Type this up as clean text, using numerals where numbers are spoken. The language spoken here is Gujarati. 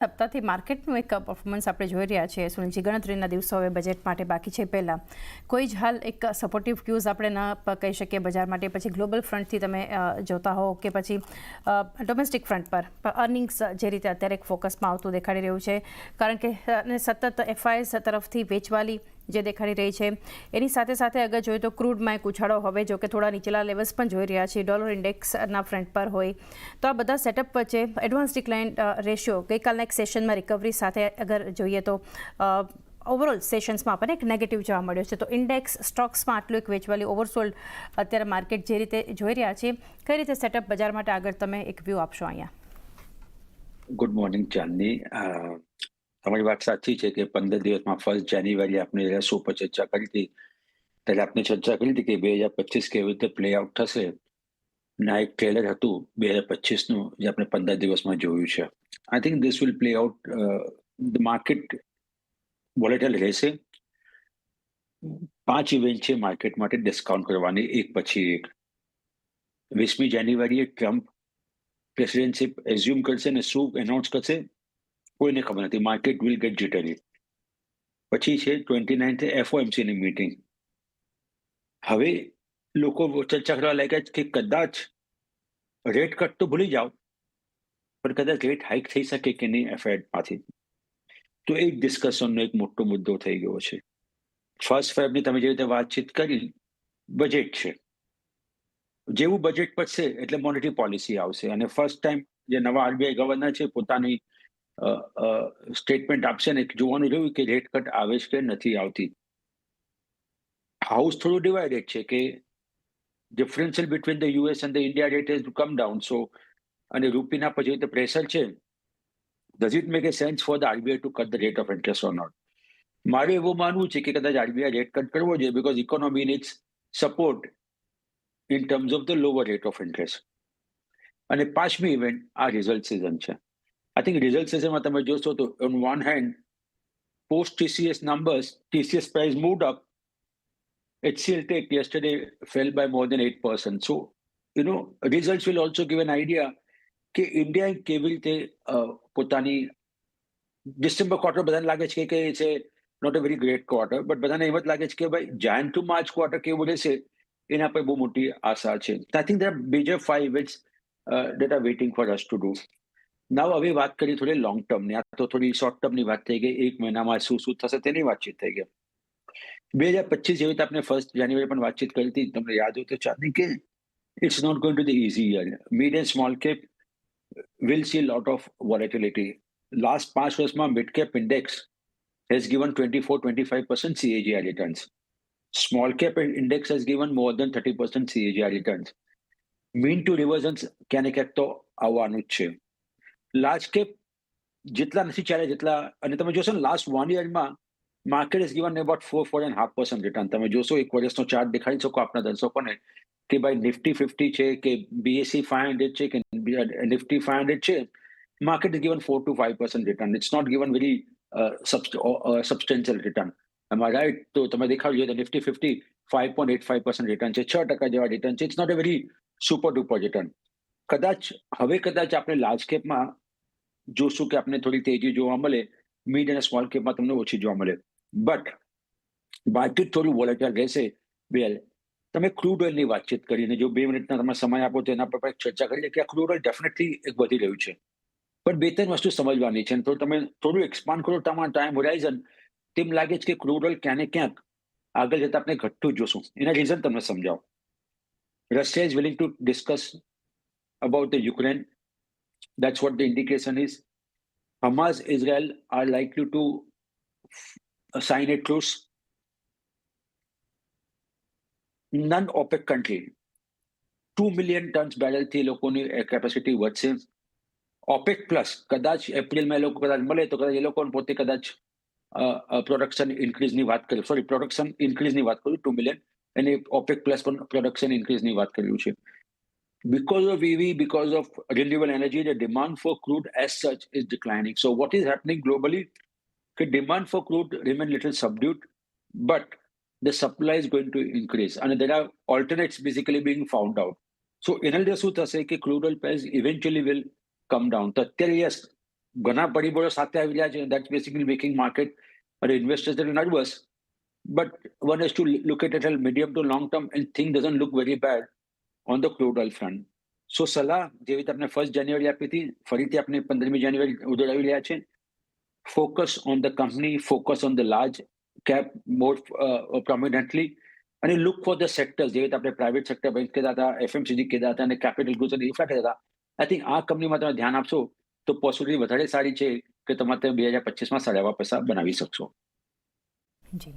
સપ્તાહથી માર્કેટનું એક પરફોર્મન્સ આપણે જોઈ રહ્યા છીએ. સુનિલજી, ગણતરીના દિવસો હવે બજેટ માટે બાકી છે. પહેલાં કોઈ જ હાલ એક સપોર્ટિવ ક્યુઝ આપણે ન કહી શકીએ બજાર માટે, પછી ગ્લોબલ ફ્રન્ટથી તમે જોતા હો કે પછી ડોમેસ્ટિક ફ્રન્ટ પર અર્નિંગ્સ જે રીતે અત્યારે એક ફોકસમાં આવતું દેખાડી રહ્યું છે, કારણ કે સતત એફઆઈએસ તરફથી વેચવાલી જે દેખાડી રહી છે, એની સાથે સાથે અગર જોઈએ તો ક્રૂડમાં એક ઉછાળો હવે જો કે થોડા નીચેલા લેવલ્સ પણ જોઈ રહ્યા છીએ, ડોલર ઇન્ડેક્સના ફ્રન્ટ પર હોય તો આ બધા સેટઅપ વચ્ચે એડવાન્સ ડિક્લાઇન રેશિયો ગઈકાલના એક સેશનમાં રિકવરી સાથે અગર જોઈએ તો ઓવરઓલ સેશન્સમાં આપણને એક નેગેટિવ જોવા મળ્યો છે. તો ઇન્ડેક્સ સ્ટોક્સમાં આટલું એક વેચવાલી ઓવરસોલ્ડ અત્યારે માર્કેટ જે રીતે જોઈ રહ્યા છીએ, કઈ રીતે સેટઅપ બજાર માટે આગળ તમે એક વ્યૂ આપશો અહીંયા? ગુડ મોર્નિંગ ચાંદની. તમારી વાત સાચી છે કે 15 દિવસમાં 1 જાન્યુઆરી આપણે રેસ ઉપર ચર્ચા કરી હતી, ત્યારે આપણે ચર્ચા કરી હતી કે 2025 કેવી રીતે પ્લે આઉટ થશે. ના એક ટ્રેલર હતું 2025નું જે આપણે 15 દિવસમાં જોયું છે. I think this will play out. The market volatile રહેશે. 5 ઇવેન્ટ છે માર્કેટ માટે ડિસ્કાઉન્ટ કરવાની, એક પછી એક. 20મી જાન્યુઆરીએ ટ્રમ્પ પ્રેસિડેન્ટશિપ એઝ્યુમ કરશે અને શું એનાઉન્સ કરશે કોઈને ખબર નથી. Market will get jittery. પછી છે 29th એફઓએમસીની મીટિંગ. હવે લોકો ચર્ચા કરવા લાગ્યા કે કદાચ રેટ કટ તો ભૂલી જાઓ, પણ કદાચ રેટ હાઇક થઈ શકે કે નહીં એફએડમાંથી. તો એક ડિસ્કશનનો એક મોટો મુદ્દો થઈ ગયો છે. 1 ફેબ્રુઆરીની તમે જે રીતે વાતચીત કરી, બજેટ છે. જેવું બજેટ પડશે એટલે મોનેટરી પોલિસી આવશે અને ફર્સ્ટ ટાઈમ જે નવા આરબીઆઈ ગવર્નર છે પોતાની સ્ટેટમેન્ટ આપશે ને જોવાનું રહ્યું કે રેટ કટ આવે છે કે નથી આવતી. હાઉસ થોડું ડિવાઇડેડ છે કે differential between the US and the India rate has come down. So અને રૂપીના પર જે રીતે પ્રેશર છે, does it make a sense for the RBI to cut the rate of interest or not? મારું એવું માનવું છે કે કદાચ આરબીઆઈ રેટ કટ કરવો જોઈએ, because economy needs support in terms of the lower rate of interest. અને 5મી ઇવેન્ટ આ રિઝલ્ટ સિઝન છે. આઈ થિંક રિઝલ્ટ સિઝનમાં તમે જોશો તો on one hand post TCS numbers, TCS price moved up. HCL Tech yesterday fell by more than 8%. So, results will also give an idea કે ઇન્ડિયા કેવી રીતે પોતાની ડિસેમ્બર ક્વાર્ટર બધાને લાગે છે કે છે not a very great quarter, but બધાને એમ જ લાગે છે કે ભાઈ જાન ટુ માર્ચ ક્વાર્ટર કેવું રહેશે એના પર બહુ મોટી આશા છે. I think there are major 5 events that are waiting for us to do. નાવ હવે વાત કરીએ થોડી લોંગ ટર્મની. આ તો થોડી શોર્ટ ટર્મની વાત થઈ ગઈ, એક મહિનામાં શું થશે તેની વાતચીત થઈ ગઈ. 2025 જેવી રીતે આપણે 1 જાન્યુઆરી પણ વાતચીત કરી હતી, તમને યાદ હોય તો ચાંદની, કે it's not going to the easy year. Mid and small cap will see a lot of volatility. Last 5 વર્ષમાં mid cap index has given 24-25% CAGR returns. Small cap index has given more than 30% CAGR returns. Mean to reversions ક્યાંને ક્યાંક તો આવવાનું જ છે. લાર્જ કેપ જેટલા નથી ચાલે જેટલા, અને તમે જોશો ને લાસ્ટ 1 યરમાં market is given about 4.5% return. તમે જોશો એક વર્ષનો ચાર્ટ દેખાડી શકો આપણા દર્શકોને કે ભાઈ નિફ્ટી 50 છે કે BSE 500 છે કે નિફ્ટી 500 છે, market is given 4 to 5% return. It's not given very substantial return. Am I right? તો તમે દેખાડજો તો નિફ્ટી 50 5.85% રિટર્ન છે, 6% જેવા રિટર્ન છે. It's not a very super duper return. કદાચ આપણે લાર્જ કેપમાં જોશું કે આપણે થોડી તેજી જોવા મળે, મિડ અને સ્મોલ કેપમાં તમને ઓછી જોવા મળે, બટ માર્કેટ થોડું વોલેટાઇલ રહેશે. વેલ, તમે ક્રૂડ ઓઇલની વાતચીત કરીને જો 2 મિનિટના તમે સમય આપો તો એના પર ચર્ચા કરી લે કે આ ક્રૂડ ઓઇલ ડેફિનેટલી એક વધી રહ્યું છે, પણ 2-3 વસ્તુ સમજવાની છે. તો તમે થોડું એક્સપાન્ડ કરો તમારા ટાઈમ હોરાઇઝન, તેમ લાગે છે કે ક્રૂડ ઓઇલ ક્યાંને ક્યાંક આગળ જતા આપણે ઘટતું જોશું. એના રીઝન તમને સમજાવો. Russia is willing to discuss about the Ukraine. That's what the indication is. Hamas, Israel are likely to sign a truce. None OPEC country 2 million tons barrel થી લોકોની કેપેસિટી વધશે. OPEC પ્લસ કદાચ એપ્રિલમાં એ લોકો કદાચ મળે તો કદાચ એ લોકો પોતે કદાચ પ્રોડક્શન ઇન્ક્રીઝની વાત કરે, પ્રોડક્શન ઇન્ક્રીઝની વાત કરું 2 મિલિયન, અને OPEC પ્લસ પણ પ્રોડક્શન ઇન્ક્રીઝની વાત કર્યું છે. Because of EV, because of renewable energy, the demand for crude as such is declining. So what is happening globally? The demand for crude remain little subdued, but the supply is going to increase. And there are alternates basically being found out. So એના લીધે શું થશે કે crude oil price eventually will come down. તો અત્યારે yes, ઘણા પરિબળો સાથે આવી રહ્યા છે. That's basically making market and investors are nervous. But one has to look at it at medium to long term, and thing doesn't look very bad on the crude oil front. So સલાહ જેવી રીતે આપણે 1 જાન્યુઆરી આપી હતી, ફરીથી આપણે 15મી જાન્યુઆરી ઉડાવી રહ્યા છે. Focus on the company, focus on the large cap more prominently, and look for the sectors જેવી રીતે આપણે પ્રાઇવેટ સેક્ટર બેંક કહેતા હતા, FMCG કહેતા હતા અને કેપિટલ ગુડ્સ અને ઇન્ફ્રા કહેતા હતા. આઈ થિંક આ કંપનીમાં તમે ધ્યાન આપશો તો પોસિબિલિટી વધારે સારી છે કે તમારે 2025માં સારા એવા પૈસા બનાવી શકશો. જી.